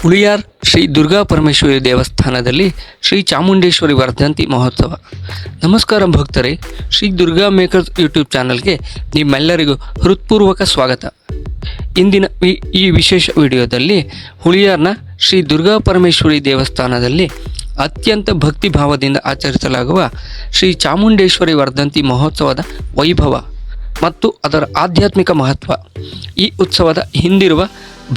ಹುಳಿಯಾರ್ ಶ್ರೀ ದುರ್ಗಾ ಪರಮೇಶ್ವರಿ ದೇವಸ್ಥಾನದಲ್ಲಿ ಶ್ರೀ ಚಾಮುಂಡೇಶ್ವರಿ ವರ್ಧಂತಿ ಮಹೋತ್ಸವ. ನಮಸ್ಕಾರ ಭಕ್ತರೇ, ಶ್ರೀ ದುರ್ಗಾ ಮೇಕರ್ಸ್ ಯೂಟ್ಯೂಬ್ ಚಾನಲ್ಗೆ ನಿಮ್ಮೆಲ್ಲರಿಗೂ ಹೃತ್ಪೂರ್ವಕ ಸ್ವಾಗತ. ಇಂದಿನ ಈ ವಿಶೇಷ ವಿಡಿಯೋದಲ್ಲಿ ಹುಳಿಯಾರ್ನ ಶ್ರೀ ದುರ್ಗಾ ಪರಮೇಶ್ವರಿ ದೇವಸ್ಥಾನದಲ್ಲಿ ಅತ್ಯಂತ ಭಕ್ತಿ ಭಾವದಿಂದ ಆಚರಿಸಲಾಗುವ ಶ್ರೀ ಚಾಮುಂಡೇಶ್ವರಿ ವರ್ಧಂತಿ ಮಹೋತ್ಸವದ ವೈಭವ ಮತ್ತು ಅದರ ಆಧ್ಯಾತ್ಮಿಕ ಮಹತ್ವ, ಈ ಉತ್ಸವದ ಹಿಂದಿರುವ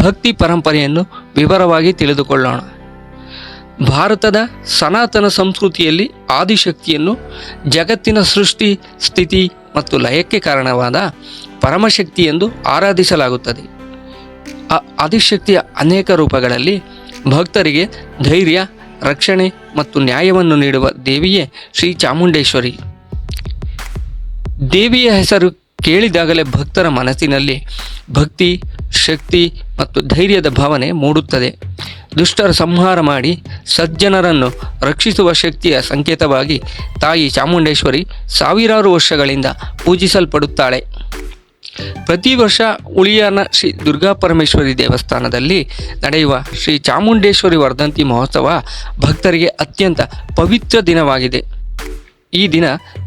ಭಕ್ತಿ ಪರಂಪರೆಯನ್ನು ವಿವರವಾಗಿ ತಿಳಿದುಕೊಳ್ಳೋಣ. ಭಾರತದ ಸನಾತನ ಸಂಸ್ಕೃತಿಯಲ್ಲಿ ಆದಿಶಕ್ತಿಯನ್ನು ಜಗತ್ತಿನ ಸೃಷ್ಟಿ, ಸ್ಥಿತಿ ಮತ್ತು ಲಯಕ್ಕೆ ಕಾರಣವಾದ ಪರಮಶಕ್ತಿ ಎಂದು ಆರಾಧಿಸಲಾಗುತ್ತದೆ. ಆ ಆದಿಶಕ್ತಿಯ ಅನೇಕ ರೂಪಗಳಲ್ಲಿ ಭಕ್ತರಿಗೆ ಧೈರ್ಯ, ರಕ್ಷಣೆ ಮತ್ತು ನ್ಯಾಯವನ್ನು ನೀಡುವ ದೇವಿಯೇ ಶ್ರೀ ಚಾಮುಂಡೇಶ್ವರಿ. ದೇವಿಯ ಹೆಸರು ಕೇಳಿದಾಗಲೇ ಭಕ್ತರ ಮನಸ್ಸಿನಲ್ಲಿ ಭಕ್ತಿ, ಶಕ್ತಿ ಮತ್ತು ಧೈರ್ಯದ ಭಾವನೆ ಮೂಡುತ್ತದೆ. ದುಷ್ಟರ ಸಂಹಾರ ಮಾಡಿ ಸಜ್ಜನರನ್ನು ರಕ್ಷಿಸುವ ಶಕ್ತಿಯ ಸಂಕೇತವಾಗಿ ತಾಯಿ ಚಾಮುಂಡೇಶ್ವರಿ ಸಾವಿರಾರು ವರ್ಷಗಳಿಂದ ಪೂಜಿಸಲ್ಪಡುತ್ತಾಳೆ. ಪ್ರತಿ ವರ್ಷ ಹುಳಿಯಾರ್ನ ಶ್ರೀ ದುರ್ಗಾ ಪರಮೇಶ್ವರಿ ದೇವಸ್ಥಾನದಲ್ಲಿ ನಡೆಯುವ ಶ್ರೀ ಚಾಮುಂಡೇಶ್ವರಿ ವರ್ಧಂತಿ ಮಹೋತ್ಸವ ಭಕ್ತರಿಗೆ ಅತ್ಯಂತ ಪವಿತ್ರ ದಿನವಾಗಿದೆ. ಈ ದಿನ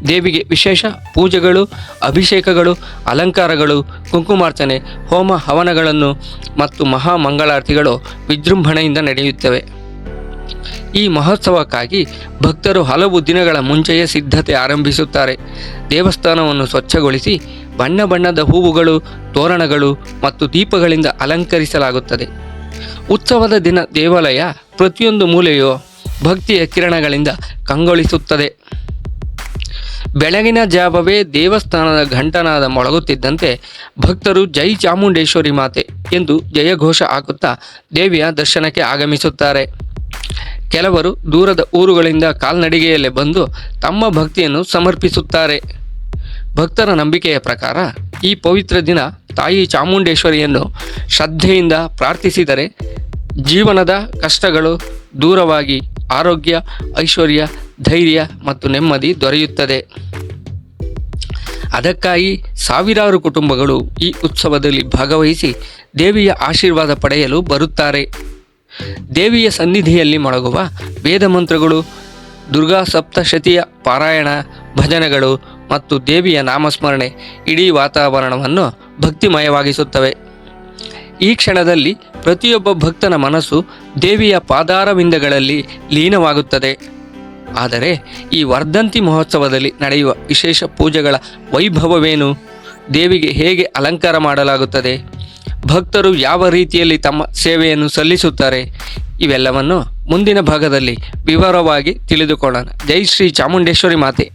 ದೇವಿಗೆ ವಿಶೇಷ ಪೂಜೆಗಳು, ಅಭಿಷೇಕಗಳು, ಅಲಂಕಾರಗಳು, ಕುಂಕುಮಾರ್ಚನೆ, ಹೋಮ ಹವನಗಳನ್ನು ಮತ್ತು ಮಹಾಮಂಗಳಾರತಿಗಳು ವಿಜೃಂಭಣೆಯಿಂದ ನಡೆಯುತ್ತವೆ. ಈ ಮಹೋತ್ಸವಕ್ಕಾಗಿ ಭಕ್ತರು ಹಲವು ದಿನಗಳ ಮುಂಚೆಯೇ ಸಿದ್ಧತೆ ಆರಂಭಿಸುತ್ತಾರೆ. ದೇವಸ್ಥಾನವನ್ನು ಸ್ವಚ್ಛಗೊಳಿಸಿ ಬಣ್ಣ ಬಣ್ಣದ ಹೂವುಗಳು, ತೋರಣಗಳು ಮತ್ತು ದೀಪಗಳಿಂದ ಅಲಂಕರಿಸಲಾಗುತ್ತದೆ. ಉತ್ಸವದ ದಿನ ದೇವಾಲಯ ಪ್ರತಿಯೊಂದು ಮೂಲೆಯೂ ಭಕ್ತಿಯ ಕಿರಣಗಳಿಂದ ಕಂಗೊಳಿಸುತ್ತದೆ. ಬೆಳಗಿನ ಜಾವವೇ ದೇವಸ್ಥಾನದ ಘಂಟನಾದ ಮೊಳಗುತ್ತಿದ್ದಂತೆ ಭಕ್ತರು ಜೈ ಚಾಮುಂಡೇಶ್ವರಿ ಮಾತೆ ಎಂದು ಜಯಘೋಷ ಹಾಕುತ್ತಾ ದೇವಿಯ ದರ್ಶನಕ್ಕೆ ಆಗಮಿಸುತ್ತಾರೆ. ಕೆಲವರು ದೂರದ ಊರುಗಳಿಂದ ಕಾಲ್ನಡಿಗೆಯಲ್ಲೇ ಬಂದು ತಮ್ಮ ಭಕ್ತಿಯನ್ನು ಸಮರ್ಪಿಸುತ್ತಾರೆ. ಭಕ್ತರ ನಂಬಿಕೆಯ ಪ್ರಕಾರ ಈ ಪವಿತ್ರ ದಿನ ತಾಯಿ ಚಾಮುಂಡೇಶ್ವರಿಯನ್ನು ಶ್ರದ್ಧೆಯಿಂದ ಪ್ರಾರ್ಥಿಸಿದರೆ ಜೀವನದ ಕಷ್ಟಗಳು ದೂರವಾಗಿ ಆರೋಗ್ಯ, ಐಶ್ವರ್ಯ, ಧೈರ್ಯ ಮತ್ತು ನೆಮ್ಮದಿ ದೊರೆಯುತ್ತದೆ. ಅದಕ್ಕಾಗಿ ಸಾವಿರಾರು ಕುಟುಂಬಗಳು ಈ ಉತ್ಸವದಲ್ಲಿ ಭಾಗವಹಿಸಿ ದೇವಿಯ ಆಶೀರ್ವಾದ ಪಡೆಯಲು ಬರುತ್ತಾರೆ. ದೇವಿಯ ಸನ್ನಿಧಿಯಲ್ಲಿ ಮೊಳಗುವ ವೇದ ಮಂತ್ರಗಳು, ದುರ್ಗಾ ಸಪ್ತಶತಿಯ ಪಾರಾಯಣ, ಭಜನೆಗಳು ಮತ್ತು ದೇವಿಯ ನಾಮಸ್ಮರಣೆ ಇಡೀ ವಾತಾವರಣವನ್ನು ಭಕ್ತಿಮಯವಾಗಿಸುತ್ತವೆ. ಈ ಕ್ಷಣದಲ್ಲಿ ಪ್ರತಿಯೊಬ್ಬ ಭಕ್ತನ ಮನಸ್ಸು ದೇವಿಯ ಪಾದಾರವಿಂದಗಳಲ್ಲಿ ಲೀನವಾಗುತ್ತದೆ. ಆದರೆ ಈ ವರ್ಧಂತಿ ಮಹೋತ್ಸವದಲ್ಲಿ ನಡೆಯುವ ವಿಶೇಷ ಪೂಜೆಗಳ ವೈಭವವೇನು? ದೇವಿಗೆ ಹೇಗೆ ಅಲಂಕಾರ ಮಾಡಲಾಗುತ್ತದೆ? ಭಕ್ತರು ಯಾವ ರೀತಿಯಲ್ಲಿ ತಮ್ಮ ಸೇವೆಯನ್ನು ಸಲ್ಲಿಸುತ್ತಾರೆ? ಇವೆಲ್ಲವನ್ನು ಮುಂದಿನ ಭಾಗದಲ್ಲಿ ವಿವರವಾಗಿ ತಿಳಿದುಕೊಳ್ಳೋಣ. ಜೈ ಶ್ರೀ ಚಾಮುಂಡೇಶ್ವರಿ ಮಾತೆ.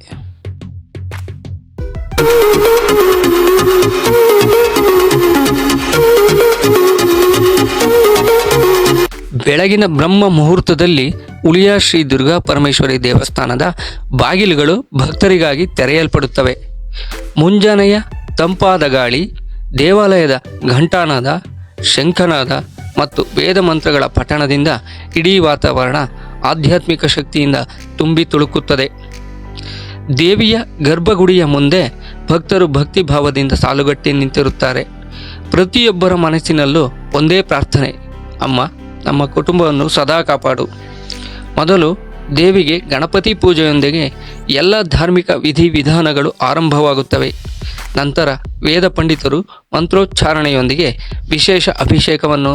ಬೆಳಗಿನ ಬ್ರಹ್ಮ ಮುಹೂರ್ತದಲ್ಲಿ ಹುಳಿಯಾರ್ ಶ್ರೀ ದುರ್ಗಾ ಪರಮೇಶ್ವರಿ ದೇವಸ್ಥಾನದ ಬಾಗಿಲುಗಳು ಭಕ್ತರಿಗಾಗಿ ತೆರೆಯಲ್ಪಡುತ್ತವೆ. ಮುಂಜಾನೆಯ ತಂಪಾದ ಗಾಳಿ, ದೇವಾಲಯದ ಘಂಟಾನಾದ, ಶಂಖನಾದ ಮತ್ತು ವೇದ ಮಂತ್ರಗಳ ಪಠಣದಿಂದ ಇಡೀ ವಾತಾವರಣ ಆಧ್ಯಾತ್ಮಿಕ ಶಕ್ತಿಯಿಂದ ತುಂಬಿ ತುಳುಕುತ್ತದೆ. ದೇವಿಯ ಗರ್ಭಗುಡಿಯ ಮುಂದೆ ಭಕ್ತರು ಭಕ್ತಿ ಭಾವದಿಂದ ಸಾಲುಗಟ್ಟಿ ನಿಂತಿರುತ್ತಾರೆ. ಪ್ರತಿಯೊಬ್ಬರ ಮನಸ್ಸಿನಲ್ಲೂ ಒಂದೇ ಪ್ರಾರ್ಥನೆ: ಅಮ್ಮ, ನಮ್ಮ ಕುಟುಂಬವನ್ನು ಸದಾ ಕಾಪಾಡು. ಮೊದಲು ದೇವಿಗೆ ಗಣಪತಿ ಪೂಜೆಯೊಂದಿಗೆ ಎಲ್ಲ ಧಾರ್ಮಿಕ ವಿಧಿವಿಧಾನಗಳು ಆರಂಭವಾಗುತ್ತವೆ. ನಂತರ ವೇದ ಪಂಡಿತರು ಮಂತ್ರೋಚ್ಚಾರಣೆಯೊಂದಿಗೆ ವಿಶೇಷ ಅಭಿಷೇಕವನ್ನು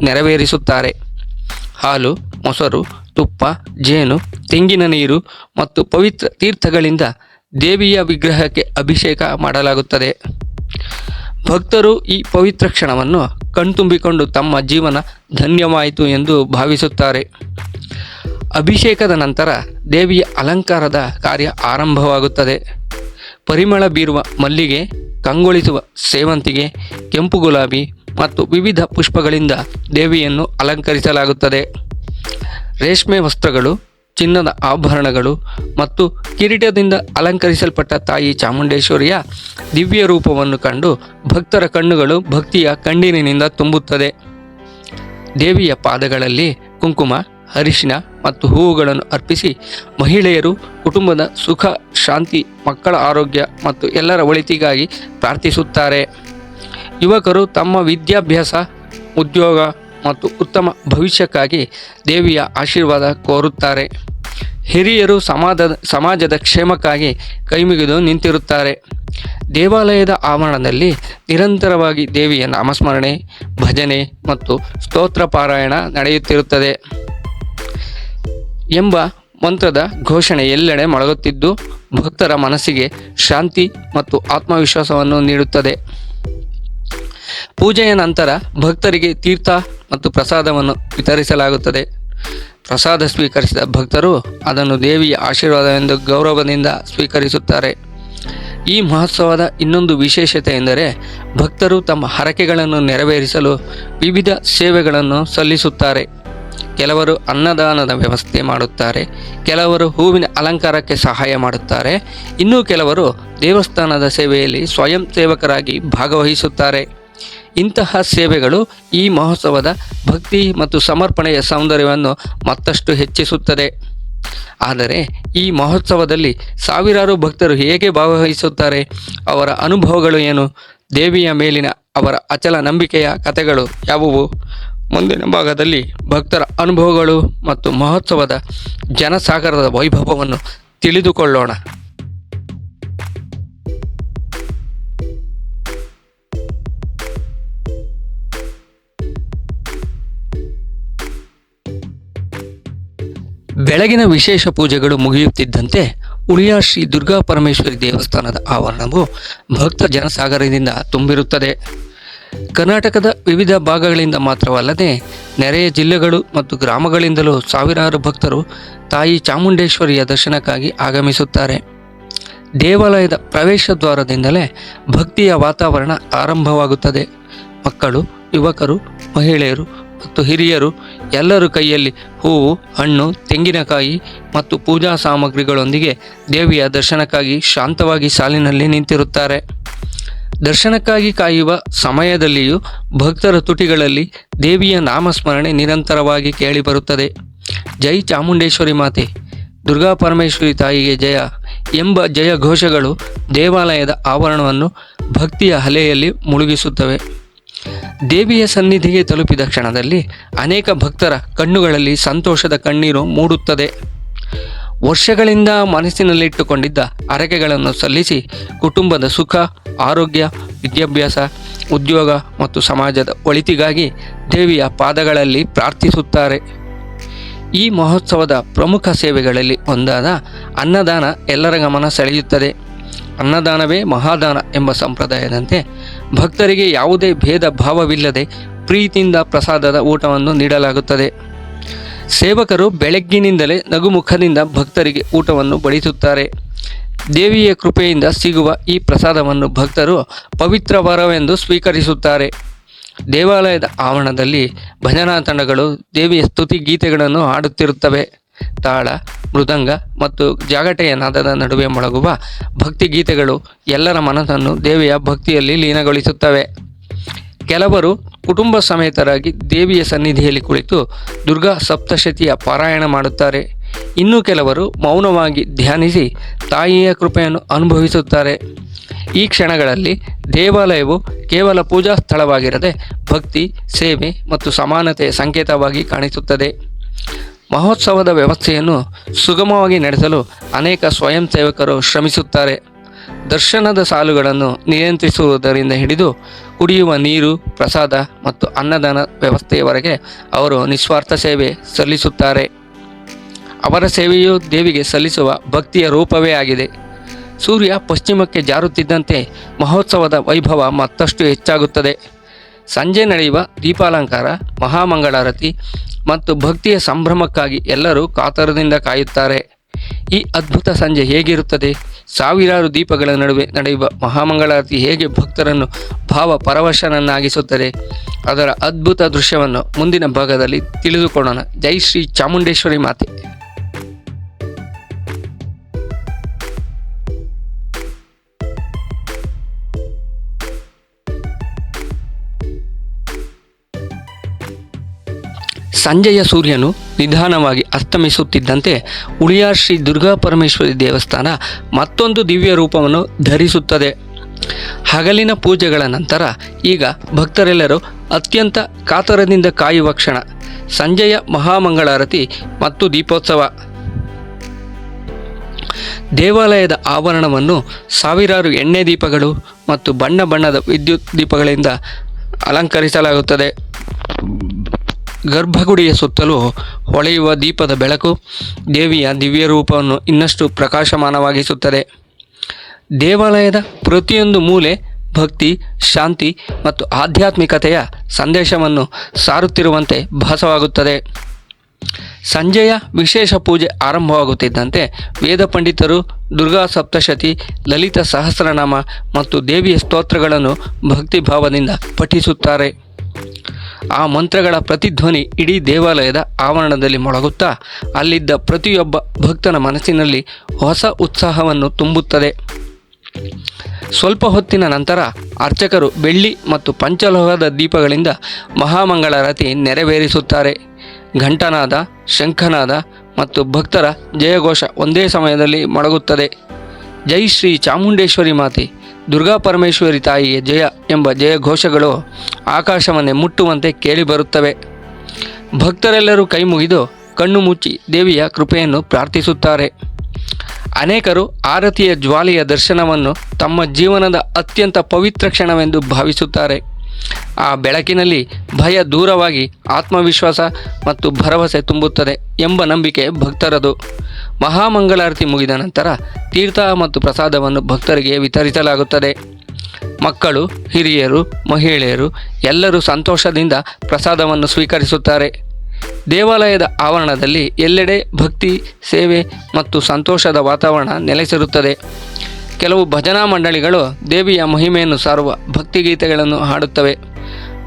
ನೆರವೇರಿಸುತ್ತಾರೆ. ಹಾಲು, ಮೊಸರು, ತುಪ್ಪ, ಜೇನು, ತೆಂಗಿನ ನೀರು ಮತ್ತು ಪವಿತ್ರ ತೀರ್ಥಗಳಿಂದ ದೇವಿಯ ವಿಗ್ರಹಕ್ಕೆ ಅಭಿಷೇಕ ಮಾಡಲಾಗುತ್ತದೆ. ಭಕ್ತರು ಈ ಪವಿತ್ರ ಕ್ಷಣವನ್ನು ಕಣ್ತುಂಬಿಕೊಂಡು ತಮ್ಮ ಜೀವನ ಧನ್ಯವಾಯಿತು ಎಂದು ಭಾವಿಸುತ್ತಾರೆ. ಅಭಿಷೇಕದ ನಂತರ ದೇವಿಯ ಅಲಂಕಾರದ ಕಾರ್ಯ ಆರಂಭವಾಗುತ್ತದೆ. ಪರಿಮಳ ಬೀರುವ ಮಲ್ಲಿಗೆ, ಕಂಗೊಳಿಸುವ ಸೇವಂತಿಗೆ, ಕೆಂಪು ಗುಲಾಬಿ ಮತ್ತು ವಿವಿಧ ಪುಷ್ಪಗಳಿಂದ ದೇವಿಯನ್ನು ಅಲಂಕರಿಸಲಾಗುತ್ತದೆ. ರೇಷ್ಮೆ ವಸ್ತ್ರಗಳು, ಚಿನ್ನದ ಆಭರಣಗಳು ಮತ್ತು ಕಿರೀಟದಿಂದ ಅಲಂಕರಿಸಲ್ಪಟ್ಟ ತಾಯಿ ಚಾಮುಂಡೇಶ್ವರಿಯ ದಿವ್ಯ ರೂಪವನ್ನು ಕಂಡು ಭಕ್ತರ ಕಣ್ಣುಗಳು ಭಕ್ತಿಯ ಕಣ್ಣೀರಿನಿಂದ ತುಂಬುತ್ತದೆ. ದೇವಿಯ ಪಾದಗಳಲ್ಲಿ ಕುಂಕುಮ, ಅರಿಶಿನ ಮತ್ತು ಹೂವುಗಳನ್ನು ಅರ್ಪಿಸಿ ಮಹಿಳೆಯರು ಕುಟುಂಬದ ಸುಖ, ಶಾಂತಿ, ಮಕ್ಕಳ ಆರೋಗ್ಯ ಮತ್ತು ಎಲ್ಲರ ಒಳಿತಿಗಾಗಿ ಪ್ರಾರ್ಥಿಸುತ್ತಾರೆ. ಯುವಕರು ತಮ್ಮ ವಿದ್ಯಾಭ್ಯಾಸ, ಉದ್ಯೋಗ ಮತ್ತು ಉತ್ತಮ ಭವಿಷ್ಯಕ್ಕಾಗಿ ದೇವಿಯ ಆಶೀರ್ವಾದ ಕೋರುತ್ತಾರೆ. ಹಿರಿಯರು ಸಮಾಜದ ಕ್ಷೇಮಕ್ಕಾಗಿ ಕೈಮುಗಿದು ನಿಂತಿರುತ್ತಾರೆ. ದೇವಾಲಯದ ಆವರಣದಲ್ಲಿ ನಿರಂತರವಾಗಿ ದೇವಿಯ ನಾಮಸ್ಮರಣೆ, ಭಜನೆ ಮತ್ತು ಸ್ತೋತ್ರ ಪಾರಾಯಣ ನಡೆಯುತ್ತಿರುತ್ತದೆ ಎಂಬ ಮಂತ್ರದ ಘೋಷಣೆ ಎಲ್ಲೆಡೆ ಮೊಳಗುತ್ತಿದ್ದು ಭಕ್ತರ ಮನಸ್ಸಿಗೆ ಶಾಂತಿ ಮತ್ತು ಆತ್ಮವಿಶ್ವಾಸವನ್ನು ನೀಡುತ್ತದೆ. ಪೂಜೆಯ ನಂತರ ಭಕ್ತರಿಗೆ ತೀರ್ಥ ಮತ್ತು ಪ್ರಸಾದವನ್ನು ವಿತರಿಸಲಾಗುತ್ತದೆ. ಪ್ರಸಾದ ಸ್ವೀಕರಿಸಿದ ಭಕ್ತರು ಅದನ್ನು ದೇವಿಯ ಆಶೀರ್ವಾದವೆಂದು ಗೌರವದಿಂದ ಸ್ವೀಕರಿಸುತ್ತಾರೆ. ಈ ಮಹೋತ್ಸವದ ಇನ್ನೊಂದು ವಿಶೇಷತೆ ಎಂದರೆ ಭಕ್ತರು ತಮ್ಮ ಹರಕೆಗಳನ್ನು ನೆರವೇರಿಸಲು ವಿವಿಧ ಸೇವೆಗಳನ್ನು ಸಲ್ಲಿಸುತ್ತಾರೆ. ಕೆಲವರು ಅನ್ನದಾನದ ವ್ಯವಸ್ಥೆ ಮಾಡುತ್ತಾರೆ, ಕೆಲವರು ಹೂವಿನ ಅಲಂಕಾರಕ್ಕೆ ಸಹಾಯ ಮಾಡುತ್ತಾರೆ, ಇನ್ನೂ ಕೆಲವರು ದೇವಸ್ಥಾನದ ಸೇವೆಯಲ್ಲಿ ಸ್ವಯಂ ಸೇವಕರಾಗಿ ಭಾಗವಹಿಸುತ್ತಾರೆ. ಇಂತಹ ಸೇವೆಗಳು ಈ ಮಹೋತ್ಸವದ ಭಕ್ತಿ ಮತ್ತು ಸಮರ್ಪಣೆಯ ಸೌಂದರ್ಯವನ್ನು ಮತ್ತಷ್ಟು ಹೆಚ್ಚಿಸುತ್ತದೆ. ಆದರೆ ಈ ಮಹೋತ್ಸವದಲ್ಲಿ ಸಾವಿರಾರು ಭಕ್ತರು ಹೇಗೆ ಭಾಗವಹಿಸುತ್ತಾರೆ? ಅವರ ಅನುಭವಗಳು ಏನು? ದೇವಿಯ ಮೇಲಿನ ಅವರ ಅಚಲ ನಂಬಿಕೆಯ ಕಥೆಗಳು ಯಾವುವು? ಮುಂದಿನ ಭಾಗದಲ್ಲಿ ಭಕ್ತರ ಅನುಭವಗಳು ಮತ್ತು ಮಹೋತ್ಸವದ ಜನಸಾಗರದ ವೈಭವವನ್ನು ತಿಳಿದುಕೊಳ್ಳೋಣ. ಬೆಳಗಿನ ವಿಶೇಷ ಪೂಜೆಗಳು ಮುಗಿಯುತ್ತಿದ್ದಂತೆ ಉಳಿಯ ಶ್ರೀ ದುರ್ಗಾ ಪರಮೇಶ್ವರಿ ದೇವಸ್ಥಾನದ ಆವರಣವು ಭಕ್ತ ಜನಸಾಗರದಿಂದ ತುಂಬಿರುತ್ತದೆ. ಕರ್ನಾಟಕದ ವಿವಿಧ ಭಾಗಗಳಿಂದ ಮಾತ್ರವಲ್ಲದೆ ನೆರೆಯ ಜಿಲ್ಲೆಗಳು ಮತ್ತು ಗ್ರಾಮಗಳಿಂದಲೂ ಸಾವಿರಾರು ಭಕ್ತರು ತಾಯಿ ಚಾಮುಂಡೇಶ್ವರಿಯ ದರ್ಶನಕ್ಕಾಗಿ ಆಗಮಿಸುತ್ತಾರೆ. ದೇವಾಲಯದ ಪ್ರವೇಶ ದ್ವಾರದಿಂದಲೇ ಭಕ್ತಿಯ ವಾತಾವರಣ ಆರಂಭವಾಗುತ್ತದೆ. ಮಕ್ಕಳು, ಯುವಕರು, ಮಹಿಳೆಯರು ಮತ್ತು ಹಿರಿಯರು ಎಲ್ಲರೂ ಕೈಯಲ್ಲಿ ಹೂವು, ಹಣ್ಣು, ತೆಂಗಿನಕಾಯಿ ಮತ್ತು ಪೂಜಾ ಸಾಮಗ್ರಿಗಳೊಂದಿಗೆ ದೇವಿಯ ದರ್ಶನಕ್ಕಾಗಿ ಶಾಂತವಾಗಿ ಸಾಲಿನಲ್ಲಿ ನಿಂತಿರುತ್ತಾರೆ. ದರ್ಶನಕ್ಕಾಗಿ ಕಾಯುವ ಸಮಯದಲ್ಲಿಯೂ ಭಕ್ತರ ತುಟಿಗಳಲ್ಲಿ ದೇವಿಯ ನಾಮಸ್ಮರಣೆ ನಿರಂತರವಾಗಿ ಕೇಳಿಬರುತ್ತದೆ. ಜೈ ಚಾಮುಂಡೇಶ್ವರಿ ಮಾತೆ, ದುರ್ಗಾ ಪರಮೇಶ್ವರಿ ತಾಯಿಗೆ ಜಯ ಎಂಬ ಜಯ ಘೋಷಗಳು ದೇವಾಲಯದ ಆವರಣವನ್ನು ಭಕ್ತಿಯ ಅಲೆಯಲ್ಲಿ ಮುಳುಗಿಸುತ್ತವೆ. ದೇವಿಯ ಸನ್ನಿಧಿಗೆ ತಲುಪಿದ ಕ್ಷಣದಲ್ಲಿ ಅನೇಕ ಭಕ್ತರ ಕಣ್ಣುಗಳಲ್ಲಿ ಸಂತೋಷದ ಕಣ್ಣೀರು ಮೂಡುತ್ತದೆ. ವರ್ಷಗಳಿಂದ ಮನಸ್ಸಿನಲ್ಲಿಟ್ಟುಕೊಂಡಿದ್ದ ಹರಕೆಗಳನ್ನು ಸಲ್ಲಿಸಿ ಕುಟುಂಬದ ಸುಖ, ಆರೋಗ್ಯ, ವಿದ್ಯಾಭ್ಯಾಸ, ಉದ್ಯೋಗ ಮತ್ತು ಸಮಾಜದ ಒಳಿತಿಗಾಗಿ ದೇವಿಯ ಪಾದಗಳಲ್ಲಿ ಪ್ರಾರ್ಥಿಸುತ್ತಾರೆ. ಈ ಮಹೋತ್ಸವದ ಪ್ರಮುಖ ಸೇವೆಗಳಲ್ಲಿ ಒಂದಾದ ಅನ್ನದಾನ ಎಲ್ಲರ ಗಮನ ಸೆಳೆಯುತ್ತದೆ. ಅನ್ನದಾನವೇ ಮಹಾದಾನ ಎಂಬ ಸಂಪ್ರದಾಯದಂತೆ ಭಕ್ತರಿಗೆ ಯಾವುದೇ ಭೇದ ಭಾವವಿಲ್ಲದೆ ಪ್ರೀತಿಯಿಂದ ಪ್ರಸಾದದ ಊಟವನ್ನು ನೀಡಲಾಗುತ್ತದೆ. ಸೇವಕರು ಬೆಳಗ್ಗಿನಿಂದಲೇ ನಗುಮುಖದಿಂದ ಭಕ್ತರಿಗೆ ಊಟವನ್ನು ಬಡಿಸುತ್ತಾರೆ. ದೇವಿಯ ಕೃಪೆಯಿಂದ ಸಿಗುವ ಈ ಪ್ರಸಾದವನ್ನು ಭಕ್ತರು ಪವಿತ್ರ ವರವೆಂದು ಸ್ವೀಕರಿಸುತ್ತಾರೆ. ದೇವಾಲಯದ ಆವರಣದಲ್ಲಿ ಭಜನಾ ತಂಡಗಳು ದೇವಿಯ ಸ್ತುತಿ ಗೀತೆಗಳನ್ನು ಹಾಡುತ್ತಿರುತ್ತವೆ. ತಾಳ, ಮೃದಂಗ ಮತ್ತು ಜಾಗಟೆಯ ನಾದದ ನಡುವೆ ಮೊಳಗುವ ಭಕ್ತಿ ಗೀತೆಗಳು ಎಲ್ಲರ ಮನಸ್ಸನ್ನು ದೇವಿಯ ಭಕ್ತಿಯಲ್ಲಿ ಲೀನಗೊಳಿಸುತ್ತವೆ. ಕೆಲವರು ಕುಟುಂಬ ಸಮೇತರಾಗಿ ದೇವಿಯ ಸನ್ನಿಧಿಯಲ್ಲಿ ಕುಳಿತು ದುರ್ಗಾ ಸಪ್ತಶತಿಯ ಪಾರಾಯಣ ಮಾಡುತ್ತಾರೆ. ಇನ್ನು ಕೆಲವರು ಮೌನವಾಗಿ ಧ್ಯಾನಿಸಿ ತಾಯಿಯ ಕೃಪೆಯನ್ನು ಅನುಭವಿಸುತ್ತಾರೆ. ಈ ಕ್ಷಣಗಳಲ್ಲಿ ದೇವಾಲಯವು ಕೇವಲ ಪೂಜಾ ಸ್ಥಳವಾಗಿರದೆ ಭಕ್ತಿ, ಸೇವೆ ಮತ್ತು ಸಮಾನತೆಯ ಸಂಕೇತವಾಗಿ ಕಾಣಿಸುತ್ತದೆ. ಮಹೋತ್ಸವದ ವ್ಯವಸ್ಥೆಯನ್ನು ಸುಗಮವಾಗಿ ನಡೆಸಲು ಅನೇಕ ಸ್ವಯಂ ಸೇವಕರು ಶ್ರಮಿಸುತ್ತಾರೆ. ದರ್ಶನದ ಸಾಲುಗಳನ್ನು ನಿಯಂತ್ರಿಸುವುದರಿಂದ ಹಿಡಿದು ಕುಡಿಯುವ ನೀರು, ಪ್ರಸಾದ ಮತ್ತು ಅನ್ನದಾನ ವ್ಯವಸ್ಥೆಯವರೆಗೆ ಅವರು ನಿಸ್ವಾರ್ಥ ಸೇವೆ ಸಲ್ಲಿಸುತ್ತಾರೆ. ಅವರ ಸೇವೆಯು ದೇವಿಗೆ ಸಲ್ಲಿಸುವ ಭಕ್ತಿಯ ರೂಪವೇ ಆಗಿದೆ. ಸೂರ್ಯ ಪಶ್ಚಿಮಕ್ಕೆ ಜಾರುತ್ತಿದ್ದಂತೆ ಮಹೋತ್ಸವದ ವೈಭವ ಮತ್ತಷ್ಟು ಹೆಚ್ಚಾಗುತ್ತದೆ. ಸಂಜೆ ನಡೆಯುವ ದೀಪಾಲಂಕಾರ, ಮಹಾಮಂಗಳಾರತಿ ಮತ್ತು ಭಕ್ತಿಯ ಸಂಭ್ರಮಕ್ಕಾಗಿ ಎಲ್ಲರೂ ಕಾತರದಿಂದ ಕಾಯುತ್ತಾರೆ. ಈ ಅದ್ಭುತ ಸಂಜೆ ಹೇಗಿರುತ್ತದೆ? ಸಾವಿರಾರು ದೀಪಗಳ ನಡುವೆ ನಡೆಯುವ ಮಹಾಮಂಗಳಾರತಿ ಹೇಗೆ ಭಕ್ತರನ್ನು ಭಾವ ಪರವಶನನ್ನಾಗಿಸುತ್ತದೆ? ಅದರ ಅದ್ಭುತ ದೃಶ್ಯವನ್ನು ಮುಂದಿನ ಭಾಗದಲ್ಲಿ ತಿಳಿದುಕೊಳ್ಳೋಣ. ಜೈ ಶ್ರೀ ಚಾಮುಂಡೇಶ್ವರಿ ಮಾತೆ. ಸಂಜೆಯ ಸೂರ್ಯನು ನಿಧಾನವಾಗಿ ಅಸ್ತಮಿಸುತ್ತಿದ್ದಂತೆ ಉಳಿಯ ಶ್ರೀ ದುರ್ಗಾ ಪರಮೇಶ್ವರಿ ದೇವಸ್ಥಾನ ಮತ್ತೊಂದು ದಿವ್ಯ ರೂಪವನ್ನು ಧರಿಸುತ್ತದೆ. ಹಗಲಿನ ಪೂಜೆಗಳ ನಂತರ ಈಗ ಭಕ್ತರೆಲ್ಲರೂ ಅತ್ಯಂತ ಕಾತರದಿಂದ ಕಾಯುವ ಕ್ಷಣ ಸಂಜೆಯ ಮಹಾಮಂಗಳಾರತಿ ಮತ್ತು ದೀಪೋತ್ಸವ. ದೇವಾಲಯದ ಆವರಣವನ್ನು ಸಾವಿರಾರು ಎಣ್ಣೆ ದೀಪಗಳು ಮತ್ತು ಬಣ್ಣ ಬಣ್ಣದ ವಿದ್ಯುತ್ ದೀಪಗಳಿಂದ ಅಲಂಕರಿಸಲಾಗುತ್ತದೆ. ಗರ್ಭಗುಡಿಯ ಸುತ್ತಲೂ ಹೊಳೆಯುವ ದೀಪದ ಬೆಳಕು ದೇವಿಯ ದಿವ್ಯ ರೂಪವನ್ನು ಇನ್ನಷ್ಟು ಪ್ರಕಾಶಮಾನವಾಗಿಸುತ್ತದೆ. ದೇವಾಲಯದ ಪ್ರತಿಯೊಂದು ಮೂಲೆ ಭಕ್ತಿ, ಶಾಂತಿ ಮತ್ತು ಆಧ್ಯಾತ್ಮಿಕತೆಯ ಸಂದೇಶವನ್ನು ಸಾರುತ್ತಿರುವಂತೆ ಭಾಸವಾಗುತ್ತದೆ. ಸಂಜೆಯ ವಿಶೇಷ ಪೂಜೆ ಆರಂಭವಾಗುತ್ತಿದ್ದಂತೆ ವೇದ ಪಂಡಿತರು ದುರ್ಗಾ ಸಪ್ತಶತಿ, ಲಲಿತ ಸಹಸ್ರನಾಮ ಮತ್ತು ದೇವಿಯ ಸ್ತೋತ್ರಗಳನ್ನು ಭಕ್ತಿಭಾವದಿಂದ ಪಠಿಸುತ್ತಾರೆ. ಆ ಮಂತ್ರಗಳ ಪ್ರತಿಧ್ವನಿ ಇಡೀ ದೇವಾಲಯದ ಆವರಣದಲ್ಲಿ ಮೊಳಗುತ್ತಾ ಅಲ್ಲಿದ್ದ ಪ್ರತಿಯೊಬ್ಬ ಭಕ್ತನ ಮನಸ್ಸಿನಲ್ಲಿ ಹೊಸ ಉತ್ಸಾಹವನ್ನು ತುಂಬುತ್ತದೆ. ಸ್ವಲ್ಪ ಹೊತ್ತಿನ ನಂತರ ಅರ್ಚಕರು ಬೆಳ್ಳಿ ಮತ್ತು ಪಂಚಲೋಹದ ದೀಪಗಳಿಂದ ಮಹಾಮಂಗಳಾರತಿ ನೆರವೇರಿಸುತ್ತಾರೆ. ಘಂಟನಾದ, ಶಂಖನಾದ ಮತ್ತು ಭಕ್ತರ ಜಯಘೋಷ ಒಂದೇ ಸಮಯದಲ್ಲಿ ಮೊಳಗುತ್ತದೆ. ಜೈ ಶ್ರೀ ಚಾಮುಂಡೇಶ್ವರಿ ಮಾತೆ, ದುರ್ಗಾ ಪರಮೇಶ್ವರಿ ತಾಯಿಗೆ ಜಯ ಎಂಬ ಜಯಘೋಷಗಳು ಆಕಾಶವನ್ನೇ ಮುಟ್ಟುವಂತೆ ಕೇಳಿಬರುತ್ತವೆ. ಭಕ್ತರೆಲ್ಲರೂ ಕೈ ಮುಗಿದು ಕಣ್ಣು ಮುಚ್ಚಿ ದೇವಿಯ ಕೃಪೆಯನ್ನು ಪ್ರಾರ್ಥಿಸುತ್ತಾರೆ. ಅನೇಕರು ಆರತಿಯ ಜ್ವಾಲೆಯ ದರ್ಶನವನ್ನು ತಮ್ಮ ಜೀವನದ ಅತ್ಯಂತ ಪವಿತ್ರ ಕ್ಷಣವೆಂದು ಭಾವಿಸುತ್ತಾರೆ. ಆ ಬೆಳಕಿನಲ್ಲಿ ಭಯ ದೂರವಾಗಿ ಆತ್ಮವಿಶ್ವಾಸ ಮತ್ತು ಭರವಸೆ ತುಂಬುತ್ತದೆ ಎಂಬ ನಂಬಿಕೆ ಭಕ್ತರದು. ಮಹಾಮಂಗಳಾರತಿ ಮುಗಿದ ನಂತರ ತೀರ್ಥ ಮತ್ತು ಪ್ರಸಾದವನ್ನು ಭಕ್ತರಿಗೆ ವಿತರಿಸಲಾಗುತ್ತದೆ. ಮಕ್ಕಳು, ಹಿರಿಯರು, ಮಹಿಳೆಯರು ಎಲ್ಲರೂ ಸಂತೋಷದಿಂದ ಪ್ರಸಾದವನ್ನು ಸ್ವೀಕರಿಸುತ್ತಾರೆ. ದೇವಾಲಯದ ಆವರಣದಲ್ಲಿ ಎಲ್ಲೆಡೆ ಭಕ್ತಿ, ಸೇವೆ ಮತ್ತು ಸಂತೋಷದ ವಾತಾವರಣ ನೆಲೆಸಿರುತ್ತದೆ. ಕೆಲವು ಭಜನಾ ಮಂಡಳಿಗಳು ದೇವಿಯ ಮಹಿಮೆಯನ್ನು ಸಾರುವ ಭಕ್ತಿಗೀತೆಗಳನ್ನು ಹಾಡುತ್ತವೆ.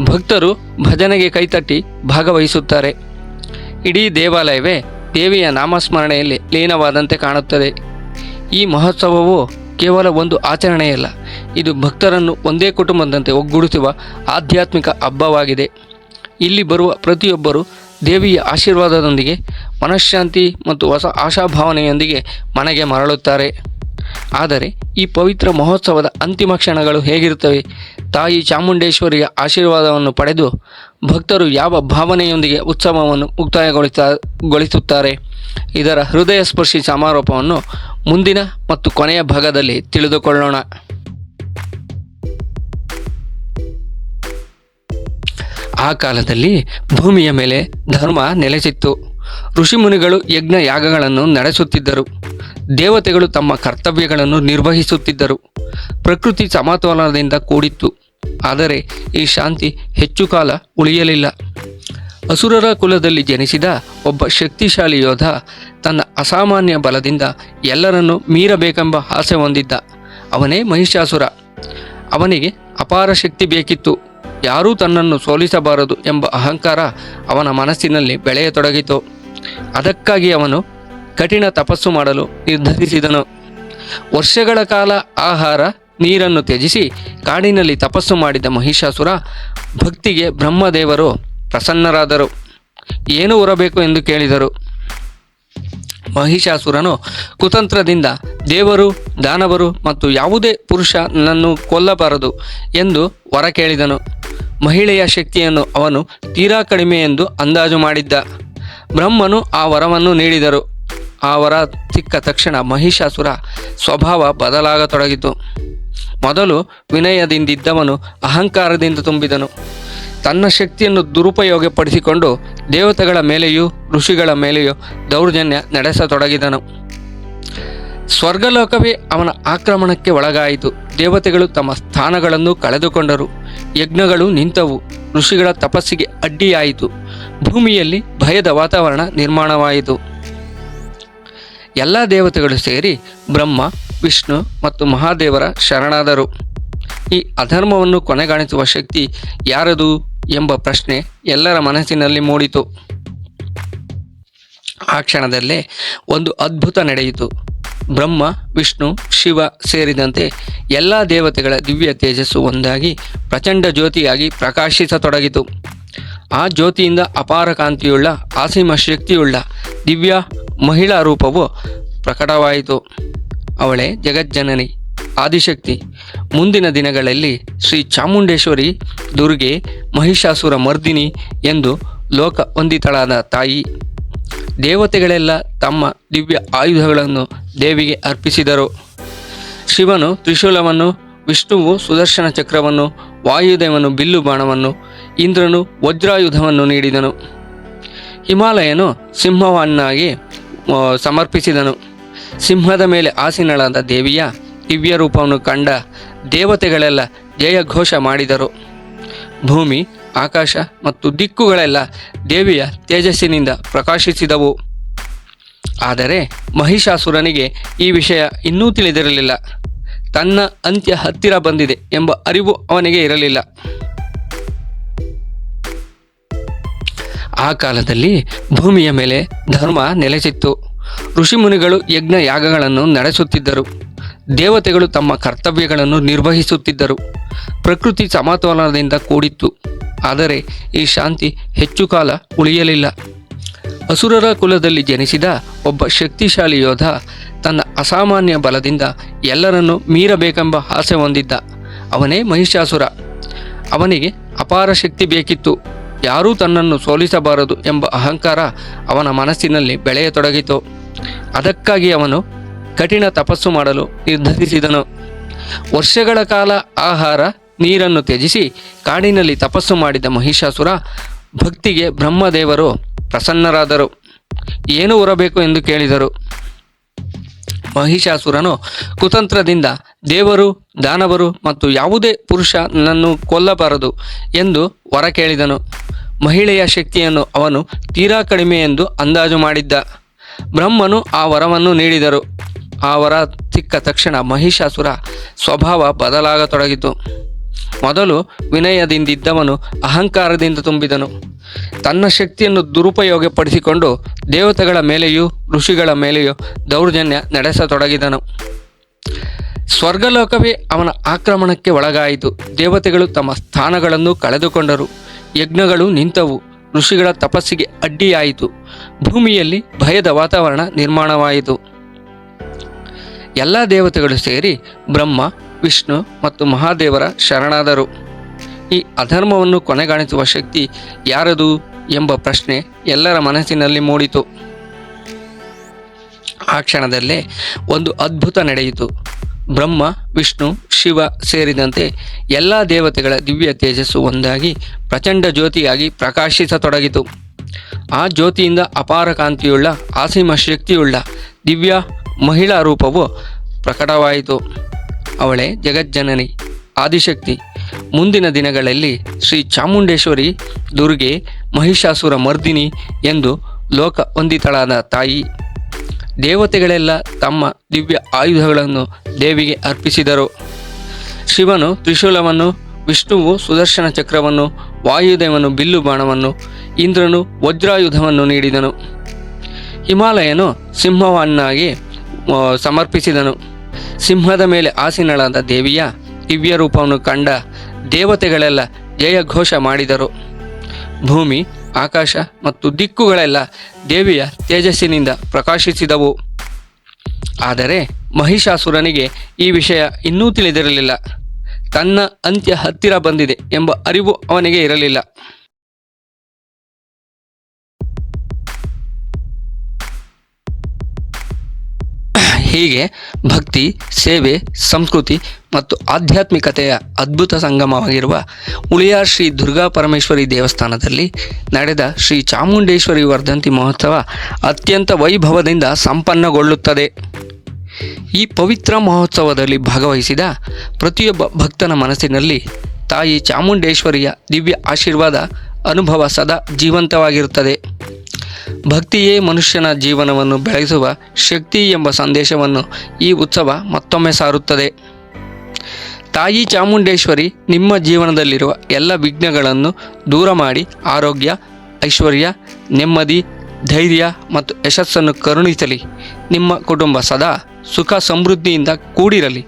ಭಕ್ತರು ಭಜನೆಗೆ ಕೈತಟ್ಟಿ ಭಾಗವಹಿಸುತ್ತಾರೆ. ಇಡೀ ದೇವಾಲಯವೇ ದೇವಿಯ ನಾಮಸ್ಮರಣೆಯಲ್ಲಿ ಲೀನವಾದಂತೆ ಕಾಣುತ್ತದೆ. ಈ ಮಹೋತ್ಸವವು ಕೇವಲ ಒಂದು ಆಚರಣೆಯಲ್ಲ, ಇದು ಭಕ್ತರನ್ನು ಒಂದೇ ಕುಟುಂಬದಂತೆ ಒಗ್ಗೂಡಿಸುವ ಆಧ್ಯಾತ್ಮಿಕ ಹಬ್ಬವಾಗಿದೆ. ಇಲ್ಲಿ ಬರುವ ಪ್ರತಿಯೊಬ್ಬರೂ ದೇವಿಯ ಆಶೀರ್ವಾದದೊಂದಿಗೆ ಮನಃಶಾಂತಿ ಮತ್ತು ಹೊಸ ಆಶಾಭಾವನೆಯೊಂದಿಗೆ ಮನೆಗೆ ಮರಳುತ್ತಾರೆ. ಆದರೆ ಈ ಪವಿತ್ರ ಮಹೋತ್ಸವದ ಅಂತಿಮ ಕ್ಷಣಗಳು ಹೇಗಿರುತ್ತವೆ? ತಾಯಿ ಚಾಮುಂಡೇಶ್ವರಿಯ ಆಶೀರ್ವಾದವನ್ನು ಪಡೆದು ಭಕ್ತರು ಯಾವ ಭಾವನೆಯೊಂದಿಗೆ ಉತ್ಸವವನ್ನು ಮುಕ್ತಾಯಗೊಳಿಸುತ್ತಾರೆ? ಇದರ ಹೃದಯ ಸ್ಪರ್ಶಿ ಸಮಾರೋಪವನ್ನು ಮುಂದಿನ ಮತ್ತು ಕೊನೆಯ ಭಾಗದಲ್ಲಿ ತಿಳಿದುಕೊಳ್ಳೋಣ. ಆ ಕಾಲದಲ್ಲಿ ಭೂಮಿಯ ಮೇಲೆ ಧರ್ಮ ನೆಲೆಸಿತ್ತು. ಋಷಿಮುನಿಗಳು ಯಜ್ಞ ಯಾಗಗಳನ್ನು ನಡೆಸುತ್ತಿದ್ದರು. ದೇವತೆಗಳು ತಮ್ಮ ಕರ್ತವ್ಯಗಳನ್ನು ನಿರ್ವಹಿಸುತ್ತಿದ್ದರು. ಪ್ರಕೃತಿ ಸಮತೋಲನದಿಂದ ಕೂಡಿತ್ತು. ಆದರೆ ಈ ಶಾಂತಿ ಹೆಚ್ಚು ಕಾಲ ಉಳಿಯಲಿಲ್ಲ. ಅಸುರರ ಕುಲದಲ್ಲಿ ಜನಿಸಿದ ಒಬ್ಬ ಶಕ್ತಿಶಾಲಿ ಯೋಧ ತನ್ನ ಅಸಾಮಾನ್ಯ ಬಲದಿಂದ ಎಲ್ಲರನ್ನೂ ಮೀರಬೇಕೆಂಬ ಆಸೆ ಹೊಂದಿದ್ದ. ಅವನೇ ಮಹಿಷಾಸುರ. ಅವನಿಗೆ ಅಪಾರ ಶಕ್ತಿ ಬೇಕಿತ್ತು. ಯಾರೂ ತನ್ನನ್ನು ಸೋಲಿಸಬಾರದು ಎಂಬ ಅಹಂಕಾರ ಅವನ ಮನಸ್ಸಿನಲ್ಲಿ ಬೆಳೆಯತೊಡಗಿತು. ಅದಕ್ಕಾಗಿ ಅವನು ಕಠಿಣ ತಪಸ್ಸು ಮಾಡಲು ನಿರ್ಧರಿಸಿದನು. ವರ್ಷಗಳ ಕಾಲ ಆಹಾರ ನೀರನ್ನು ತ್ಯಜಿಸಿ ಕಾಡಿನಲ್ಲಿ ತಪಸ್ಸು ಮಾಡಿದ ಮಹಿಷಾಸುರ ಭಕ್ತಿಗೆ ಬ್ರಹ್ಮದೇವರು ಪ್ರಸನ್ನರಾದರು. ಏನು ಹೊರಬೇಕು ಎಂದು ಕೇಳಿದರು. ಮಹಿಷಾಸುರನು ಕುತಂತ್ರದಿಂದ ದೇವರು, ದಾನವರು ಮತ್ತು ಯಾವುದೇ ಪುರುಷ ನನ್ನನ್ನು ಕೊಲ್ಲಬಾರದು ಎಂದು ವರ ಕೇಳಿದನು. ಮಹಿಳೆಯ ಶಕ್ತಿಯನ್ನು ಅವನು ತೀರಾ ಕಡಿಮೆ ಎಂದು ಅಂದಾಜು ಮಾಡಿದ್ದ. ಬ್ರಹ್ಮನು ಆ ವರವನ್ನು ನೀಡಿದರು. ಆ ವರ ಸಿಕ್ಕ ತಕ್ಷಣ ಮಹಿಷಾಸುರ ಸ್ವಭಾವ ಬದಲಾಗತೊಡಗಿತು. ಮೊದಲು ವಿನಯದಿಂದಿದ್ದವನು ಅಹಂಕಾರದಿಂದ ತುಂಬಿದನು. ತನ್ನ ಶಕ್ತಿಯನ್ನು ದುರುಪಯೋಗಪಡಿಸಿಕೊಂಡು ದೇವತೆಗಳ ಮೇಲೆಯೂ ಋಷಿಗಳ ಮೇಲೆಯೂ ದೌರ್ಜನ್ಯ ನಡೆಸತೊಡಗಿದನು. ಸ್ವರ್ಗಲೋಕವೇ ಅವನ ಆಕ್ರಮಣಕ್ಕೆ ಒಳಗಾಯಿತು. ದೇವತೆಗಳು ತಮ್ಮ ಸ್ಥಾನಗಳನ್ನು ಕಳೆದುಕೊಂಡರು. ಯಜ್ಞಗಳು ನಿಂತವು. ಋಷಿಗಳ ತಪಸ್ಸಿಗೆ ಅಡ್ಡಿಯಾಯಿತು. ಭೂಮಿಯಲ್ಲಿ ಭಯದ ವಾತಾವರಣ ನಿರ್ಮಾಣವಾಯಿತು. ಎಲ್ಲ ದೇವತೆಗಳು ಸೇರಿ ಬ್ರಹ್ಮ, ವಿಷ್ಣು ಮತ್ತು ಮಹಾದೇವರ ಶರಣಾದರು. ಈ ಅಧರ್ಮವನ್ನು ಕೊನೆಗಾಣಿಸುವ ಶಕ್ತಿ ಯಾರದು ಎಂಬ ಪ್ರಶ್ನೆ ಎಲ್ಲರ ಮನಸ್ಸಿನಲ್ಲಿ ಮೂಡಿತು. ಆ ಕ್ಷಣದಲ್ಲೇ ಒಂದು ಅದ್ಭುತ ನಡೆಯಿತು. ಬ್ರಹ್ಮ, ವಿಷ್ಣು, ಶಿವ ಸೇರಿದಂತೆ ಎಲ್ಲ ದೇವತೆಗಳ ದಿವ್ಯ ತೇಜಸ್ಸು ಒಂದಾಗಿ ಪ್ರಚಂಡ ಜ್ಯೋತಿಯಾಗಿ ಪ್ರಕಾಶಿಸತೊಡಗಿತು. ಆ ಜ್ಯೋತಿಯಿಂದ ಅಪಾರ ಕಾಂತಿಯುಳ್ಳ, ಅಸೀಮ ಶಕ್ತಿಯುಳ್ಳ ದಿವ್ಯ ಮಹಿಳಾ ರೂಪವು ಪ್ರಕಟವಾಯಿತು. ಅವಳೇ ಜಗಜ್ಜನನಿ. ಆದಿಶಕ್ತಿ. ಮುಂದಿನ ದಿನಗಳಲ್ಲಿ ಶ್ರೀ ಚಾಮುಂಡೇಶ್ವರಿ ದುರ್ಗೆ ಮಹಿಷಾಸುರ ಮರ್ದಿನಿ ಎಂದು ಲೋಕ ವಂದಿತಳಾದ ತಾಯಿ. ದೇವತೆಗಳೆಲ್ಲ ತಮ್ಮ ದಿವ್ಯ ಆಯುಧಗಳನ್ನು ದೇವಿಗೆ ಅರ್ಪಿಸಿದರು. ಶಿವನು ತ್ರಿಶೂಲವನ್ನು, ವಿಷ್ಣುವು ಸುದರ್ಶನ ಚಕ್ರವನ್ನು, ವಾಯುದೇವನು ಬಿಲ್ಲು ಬಾಣವನ್ನು, ಇಂದ್ರನು ವಜ್ರಾಯುಧವನ್ನು ನೀಡಿದನು. ಹಿಮಾಲಯನು ಸಿಂಹವನ್ನಾಗಿ ಸಮರ್ಪಿಸಿದನು. ಸಿಂಹದ ಮೇಲೆ ಆಸೀನಳಾದ ದೇವಿಯ ದಿವ್ಯ ರೂಪವನ್ನು ಕಂಡ ದೇವತೆಗಳೆಲ್ಲ ಜಯಘೋಷ ಮಾಡಿದರು. ಭೂಮಿ, ಆಕಾಶ ಮತ್ತು ದಿಕ್ಕುಗಳೆಲ್ಲ ದೇವಿಯ ತೇಜಸ್ಸಿನಿಂದ ಪ್ರಕಾಶಿಸಿದವು. ಆದರೆ ಮಹಿಷಾಸುರನಿಗೆ ಈ ವಿಷಯ ಇನ್ನೂ ತಿಳಿದಿರಲಿಲ್ಲ. ತನ್ನ ಅಂತ್ಯ ಹತ್ತಿರ ಬಂದಿದೆ ಎಂಬ ಅರಿವು ಅವನಿಗೆ ಇರಲಿಲ್ಲ. ಆ ಕಾಲದಲ್ಲಿ ಭೂಮಿಯ ಮೇಲೆ ಧರ್ಮ ನೆಲೆಸಿತ್ತು. ಋಷಿಮುನಿಗಳು ಯಜ್ಞ ಯಾಗಗಳನ್ನು ನಡೆಸುತ್ತಿದ್ದರು. ದೇವತೆಗಳು ತಮ್ಮ ಕರ್ತವ್ಯಗಳನ್ನು ನಿರ್ವಹಿಸುತ್ತಿದ್ದರು. ಪ್ರಕೃತಿ ಸಮತೋಲನದಿಂದ ಕೂಡಿತ್ತು. ಆದರೆ ಈ ಶಾಂತಿ ಹೆಚ್ಚು ಕಾಲ ಉಳಿಯಲಿಲ್ಲ. ಅಸುರರ ಕುಲದಲ್ಲಿ ಜನಿಸಿದ ಒಬ್ಬ ಶಕ್ತಿಶಾಲಿ ಯೋಧ ತನ್ನ ಅಸಾಮಾನ್ಯ ಬಲದಿಂದ ಎಲ್ಲರನ್ನೂ ಮೀರಬೇಕೆಂಬ ಆಸೆ ಹೊಂದಿದ್ದ. ಅವನೇ ಮಹಿಷಾಸುರ. ಅವನಿಗೆ ಅಪಾರ ಶಕ್ತಿ ಬೇಕಿತ್ತು. ಯಾರೂ ತನ್ನನ್ನು ಸೋಲಿಸಬಾರದು ಎಂಬ ಅಹಂಕಾರ ಅವನ ಮನಸ್ಸಿನಲ್ಲಿ ಬೆಳೆಯತೊಡಗಿತು. ಅದಕ್ಕಾಗಿ ಅವನು ಕಠಿಣ ತಪಸ್ಸು ಮಾಡಲು ನಿರ್ಧರಿಸಿದನು. ವರ್ಷಗಳ ಕಾಲ ಆಹಾರ ನೀರನ್ನು ತ್ಯಜಿಸಿ ಕಾಡಿನಲ್ಲಿ ತಪಸ್ಸು ಮಾಡಿದ ಮಹಿಷಾಸುರ ಭಕ್ತಿಗೆ ಬ್ರಹ್ಮದೇವರು ಪ್ರಸನ್ನರಾದರು. ಏನು ಹೊರಬೇಕು ಎಂದು ಕೇಳಿದರು. ಮಹಿಷಾಸುರನು ಕುತಂತ್ರದಿಂದ ದೇವರು, ದಾನವರು ಮತ್ತು ಯಾವುದೇ ಪುರುಷ ನನ್ನನ್ನು ಕೊಲ್ಲಬಾರದು ಎಂದು ವರ ಕೇಳಿದನು. ಮಹಿಳೆಯ ಶಕ್ತಿಯನ್ನು ಅವನು ತೀರಾ ಕಡಿಮೆ ಎಂದು ಅಂದಾಜು ಮಾಡಿದ್ದ. ಬ್ರಹ್ಮನು ಆ ವರವನ್ನು ನೀಡಿದರು. ಆ ವರ ಸಿಕ್ಕ ತಕ್ಷಣ ಮಹಿಷಾಸುರ ಸ್ವಭಾವ ಬದಲಾಗತೊಡಗಿತು. ಮೊದಲು ವಿನಯದಿಂದಿದ್ದವನು ಅಹಂಕಾರದಿಂದ ತುಂಬಿದನು. ತನ್ನ ಶಕ್ತಿಯನ್ನು ದುರುಪಯೋಗಪಡಿಸಿಕೊಂಡು ದೇವತೆಗಳ ಮೇಲೆಯೂ ಋಷಿಗಳ ಮೇಲೆಯೂ ದೌರ್ಜನ್ಯ ನಡೆಸತೊಡಗಿದನು. ಸ್ವರ್ಗಲೋಕವೇ ಅವನ ಆಕ್ರಮಣಕ್ಕೆ ಒಳಗಾಯಿತು. ದೇವತೆಗಳು ತಮ್ಮ ಸ್ಥಾನಗಳನ್ನು ಕಳೆದುಕೊಂಡರು. ಯಜ್ಞಗಳು ನಿಂತವು. ಋಷಿಗಳ ತಪಸ್ಸಿಗೆ ಅಡ್ಡಿಯಾಯಿತು. ಭೂಮಿಯಲ್ಲಿ ಭಯದ ವಾತಾವರಣ ನಿರ್ಮಾಣವಾಯಿತು. ಎಲ್ಲ ದೇವತೆಗಳು ಸೇರಿ ಬ್ರಹ್ಮ, ವಿಷ್ಣು ಮತ್ತು ಮಹಾದೇವರ ಶರಣಾದರು. ಈ ಅಧರ್ಮವನ್ನು ಕೊನೆಗಾಣಿಸುವ ಶಕ್ತಿ ಯಾರದು ಎಂಬ ಪ್ರಶ್ನೆ ಎಲ್ಲರ ಮನಸ್ಸಿನಲ್ಲಿ ಮೂಡಿತು. ಆ ಕ್ಷಣದಲ್ಲೇ ಒಂದು ಅದ್ಭುತ ನಡೆಯಿತು. ಬ್ರಹ್ಮ, ವಿಷ್ಣು, ಶಿವ ಸೇರಿದಂತೆ ಎಲ್ಲ ದೇವತೆಗಳ ದಿವ್ಯ ತೇಜಸ್ಸು ಒಂದಾಗಿ ಪ್ರಚಂಡ ಜ್ಯೋತಿಯಾಗಿ ಪ್ರಕಾಶಿಸತೊಡಗಿತು. ಆ ಜ್ಯೋತಿಯಿಂದ ಅಪಾರ ಕಾಂತಿಯುಳ್ಳ, ಅಸೀಮ ಶಕ್ತಿಯುಳ್ಳ ದಿವ್ಯ ಮಹಿಳಾ ರೂಪವು ಪ್ರಕಟವಾಯಿತು. ಅವಳೇ ಜಗಜ್ಜನನಿ, ಆದಿಶಕ್ತಿ. ಮುಂದಿನ ದಿನಗಳಲ್ಲಿ ಶ್ರೀ ಚಾಮುಂಡೇಶ್ವರಿ ದುರ್ಗೆ ಮಹಿಷಾಸುರ ಮರ್ದಿನಿ ಎಂದು ಲೋಕ ವಂದಿತಳಾದ ತಾಯಿ. ದೇವತೆಗಳೆಲ್ಲ ತಮ್ಮ ದಿವ್ಯ ಆಯುಧಗಳನ್ನು ದೇವಿಗೆ ಅರ್ಪಿಸಿದರು. ಶಿವನು ತ್ರಿಶೂಲವನ್ನು, ವಿಷ್ಣುವು ಸುದರ್ಶನ ಚಕ್ರವನ್ನು, ವಾಯುದೇವನು ಬಿಲ್ಲು ಬಾಣವನ್ನು, ಇಂದ್ರನು ವಜ್ರಾಯುಧವನ್ನು ನೀಡಿದನು. ಹಿಮಾಲಯನು ಸಿಂಹವನ್ನಾಗಿ ಸಮರ್ಪಿಸಿದನು. ಸಿಂಹದ ಮೇಲೆ ಆಸೀನಳಾದ ದೇವಿಯ ದಿವ್ಯ ರೂಪವನ್ನು ಕಂಡ ದೇವತೆಗಳೆಲ್ಲ ಜಯಘೋಷ ಮಾಡಿದರು. ಭೂಮಿ, ಆಕಾಶ ಮತ್ತು ದಿಕ್ಕುಗಳೆಲ್ಲ ದೇವಿಯ ತೇಜಸ್ಸಿನಿಂದ ಪ್ರಕಾಶಿಸಿದವು. ಆದರೆ ಮಹಿಷಾಸುರನಿಗೆ ಈ ವಿಷಯ ಇನ್ನೂ ತಿಳಿದಿರಲಿಲ್ಲ. ತನ್ನ ಅಂತ್ಯ ಹತ್ತಿರ ಬಂದಿದೆ ಎಂಬ ಅರಿವು ಅವನಿಗೆ ಇರಲಿಲ್ಲ. ಹೀಗೆ ಭಕ್ತಿ, ಸೇವೆ, ಸಂಸ್ಕೃತಿ ಮತ್ತು ಆಧ್ಯಾತ್ಮಿಕತೆಯ ಅದ್ಭುತ ಸಂಗಮವಾಗಿರುವ ಉಳಿಯಾರ್ ಶ್ರೀ ದುರ್ಗಾ ಪರಮೇಶ್ವರಿ ದೇವಸ್ಥಾನದಲ್ಲಿ ನಡೆದ ಶ್ರೀ ಚಾಮುಂಡೇಶ್ವರಿ ವರ್ಧಂತಿ ಮಹೋತ್ಸವ ಅತ್ಯಂತ ವೈಭವದಿಂದ ಸಂಪನ್ನಗೊಳ್ಳುತ್ತದೆ. ಈ ಪವಿತ್ರ ಮಹೋತ್ಸವದಲ್ಲಿ ಭಾಗವಹಿಸಿದ ಪ್ರತಿಯೊಬ್ಬ ಭಕ್ತನ ಮನಸ್ಸಿನಲ್ಲಿ ತಾಯಿ ಚಾಮುಂಡೇಶ್ವರಿಯ ದಿವ್ಯ ಆಶೀರ್ವಾದ ಅನುಭವ ಸದಾ ಜೀವಂತವಾಗಿರುತ್ತದೆ. ಭಕ್ತಿಯೇ ಮನುಷ್ಯನ ಜೀವನವನ್ನು ಬೆಳೆಸುವ ಶಕ್ತಿ ಎಂಬ ಸಂದೇಶವನ್ನು ಈ ಉತ್ಸವ ಮತ್ತೊಮ್ಮೆ ಸಾರುತ್ತದೆ. ತಾಯಿ ಚಾಮುಂಡೇಶ್ವರಿ ನಿಮ್ಮ ಜೀವನದಲ್ಲಿರುವ ಎಲ್ಲ ವಿಘ್ನಗಳನ್ನು ದೂರ ಮಾಡಿ ಆರೋಗ್ಯ, ಐಶ್ವರ್ಯ, ನೆಮ್ಮದಿ, ಧೈರ್ಯ ಮತ್ತು ಯಶಸ್ಸನ್ನು ಕರುಣಿಸಲಿ. ನಿಮ್ಮ ಕುಟುಂಬ ಸದಾ ಸುಖ ಸಮೃದ್ಧಿಯಿಂದ ಕೂಡಿರಲಿ.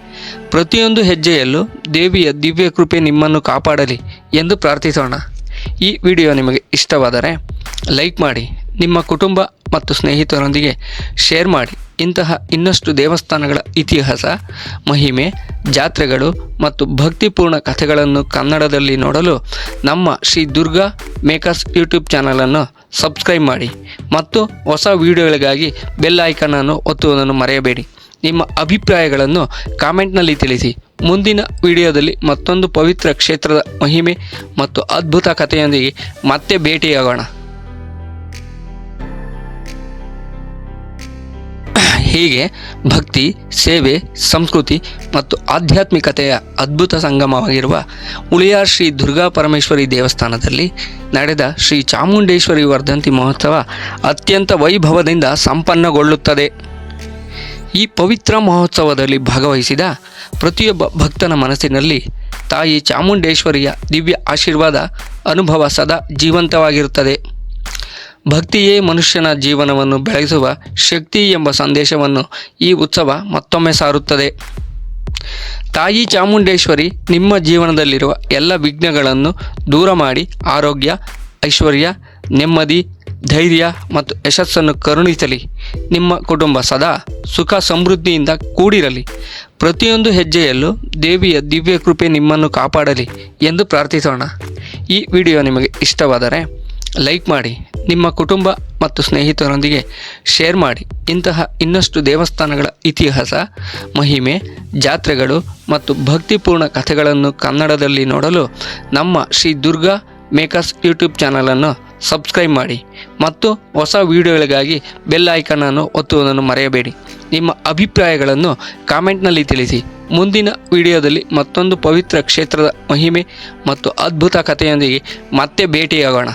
ಪ್ರತಿಯೊಂದು ಹೆಜ್ಜೆಯಲ್ಲೂ ದೇವಿಯ ದಿವ್ಯ ಕೃಪೆ ನಿಮ್ಮನ್ನು ಕಾಪಾಡಲಿ ಎಂದು ಪ್ರಾರ್ಥಿಸೋಣ. ಈ ವಿಡಿಯೋ ನಿಮಗೆ ಇಷ್ಟವಾದರೆ ಲೈಕ್ ಮಾಡಿ, ನಿಮ್ಮ ಕುಟುಂಬ ಮತ್ತು ಸ್ನೇಹಿತರೊಂದಿಗೆ ಶೇರ್ ಮಾಡಿ ಇಂತಹ ಇನ್ನಷ್ಟು ದೇವಸ್ಥಾನಗಳ ಇತಿಹಾಸ, ಮಹಿಮೆ, ಜಾತ್ರೆಗಳು ಮತ್ತು ಭಕ್ತಿಪೂರ್ಣ ಕಥೆಗಳನ್ನು ಕನ್ನಡದಲ್ಲಿ ನೋಡಲು ನಮ್ಮ ಶ್ರೀ ದುರ್ಗಾ ಮೇಕರ್ಸ್ ಯೂಟ್ಯೂಬ್ ಚಾನಲನ್ನು ಸಬ್ಸ್ಕ್ರೈಬ್ ಮಾಡಿ ಮತ್ತು ಹೊಸ ವಿಡಿಯೋಗಳಿಗಾಗಿ ಬೆಲ್ ಐಕಾನನ್ನು ಒತ್ತುವುದನ್ನು ಮರೆಯಬೇಡಿ. ನಿಮ್ಮ ಅಭಿಪ್ರಾಯಗಳನ್ನು ಕಾಮೆಂಟ್ನಲ್ಲಿ ತಿಳಿಸಿ. ಮುಂದಿನ ವಿಡಿಯೋದಲ್ಲಿ ಮತ್ತೊಂದು ಪವಿತ್ರ ಕ್ಷೇತ್ರದ ಮಹಿಮೆ ಮತ್ತು ಅದ್ಭುತ ಕಥೆಯೊಂದಿಗೆ ಮತ್ತೆ ಭೇಟಿಯಾಗೋಣ. ಹೀಗೆ ಭಕ್ತಿ, ಸೇವೆ, ಸಂಸ್ಕೃತಿ ಮತ್ತು ಆಧ್ಯಾತ್ಮಿಕತೆಯ ಅದ್ಭುತ ಸಂಗಮವಾಗಿರುವ ಉಳಿಯಾರ್ ಶ್ರೀ ದುರ್ಗಾ ಪರಮೇಶ್ವರಿ ದೇವಸ್ಥಾನದಲ್ಲಿ ನಡೆದ ಶ್ರೀ ಚಾಮುಂಡೇಶ್ವರಿ ವರ್ಧಂತಿ ಮಹೋತ್ಸವ ಅತ್ಯಂತ ವೈಭವದಿಂದ ಸಂಪನ್ನಗೊಳ್ಳುತ್ತದೆ. ಈ ಪವಿತ್ರ ಮಹೋತ್ಸವದಲ್ಲಿ ಭಾಗವಹಿಸಿದ ಪ್ರತಿಯೊಬ್ಬ ಭಕ್ತನ ಮನಸ್ಸಿನಲ್ಲಿ ತಾಯಿ ಚಾಮುಂಡೇಶ್ವರಿಯ ದಿವ್ಯ ಆಶೀರ್ವಾದ ಅನುಭವ ಸದಾ ಜೀವಂತವಾಗಿರುತ್ತದೆ. ಭಕ್ತಿಯೇ ಮನುಷ್ಯನ ಜೀವನವನ್ನು ಬೆಳೆಸುವ ಶಕ್ತಿ ಎಂಬ ಸಂದೇಶವನ್ನು ಈ ಉತ್ಸವ ಮತ್ತೊಮ್ಮೆ ಸಾರುತ್ತದೆ. ತಾಯಿ ಚಾಮುಂಡೇಶ್ವರಿ ನಿಮ್ಮ ಜೀವನದಲ್ಲಿರುವ ಎಲ್ಲ ವಿಘ್ನಗಳನ್ನು ದೂರ ಮಾಡಿ ಆರೋಗ್ಯ, ಐಶ್ವರ್ಯ, ನೆಮ್ಮದಿ, ಧೈರ್ಯ ಮತ್ತು ಯಶಸ್ಸನ್ನು ಕರುಣಿಸಲಿ. ನಿಮ್ಮ ಕುಟುಂಬ ಸದಾ ಸುಖ ಸಮೃದ್ಧಿಯಿಂದ ಕೂಡಿರಲಿ. ಪ್ರತಿಯೊಂದು ಹೆಜ್ಜೆಯಲ್ಲೂ ದೇವಿಯ ದಿವ್ಯ ಕೃಪೆ ನಿಮ್ಮನ್ನು ಕಾಪಾಡಲಿ ಎಂದು ಪ್ರಾರ್ಥಿಸೋಣ. ಈ ವಿಡಿಯೋ ನಿಮಗೆ ಇಷ್ಟವಾದರೆ ಲೈಕ್ ಮಾಡಿ, ನಿಮ್ಮ ಕುಟುಂಬ ಮತ್ತು ಸ್ನೇಹಿತರೊಂದಿಗೆ ಶೇರ್ ಮಾಡಿ. ಇಂತಹ ಇನ್ನಷ್ಟು ದೇವಸ್ಥಾನಗಳ ಇತಿಹಾಸ, ಮಹಿಮೆ, ಜಾತ್ರೆಗಳು ಮತ್ತು ಭಕ್ತಿಪೂರ್ಣ ಕಥೆಗಳನ್ನು ಕನ್ನಡದಲ್ಲಿ ನೋಡಲು ನಮ್ಮ ಶ್ರೀ ದುರ್ಗಾ ಮೇಕರ್ಸ್ ಯೂಟ್ಯೂಬ್ ಚಾನಲನ್ನು ಸಬ್ಸ್ಕ್ರೈಬ್ ಮಾಡಿ ಮತ್ತು ಹೊಸ ವಿಡಿಯೋಗಳಿಗಾಗಿ ಬೆಲ್ ಐಕಾನನ್ನು ಒತ್ತುವುದನ್ನು ಮರೆಯಬೇಡಿ. ನಿಮ್ಮ ಅಭಿಪ್ರಾಯಗಳನ್ನು ಕಾಮೆಂಟ್ನಲ್ಲಿ ತಿಳಿಸಿ. ಮುಂದಿನ ವಿಡಿಯೋದಲ್ಲಿ ಮತ್ತೊಂದು ಪವಿತ್ರ ಕ್ಷೇತ್ರದ ಮಹಿಮೆ ಮತ್ತು ಅದ್ಭುತ ಕಥೆಯೊಂದಿಗೆ ಮತ್ತೆ ಭೇಟಿಯಾಗೋಣ.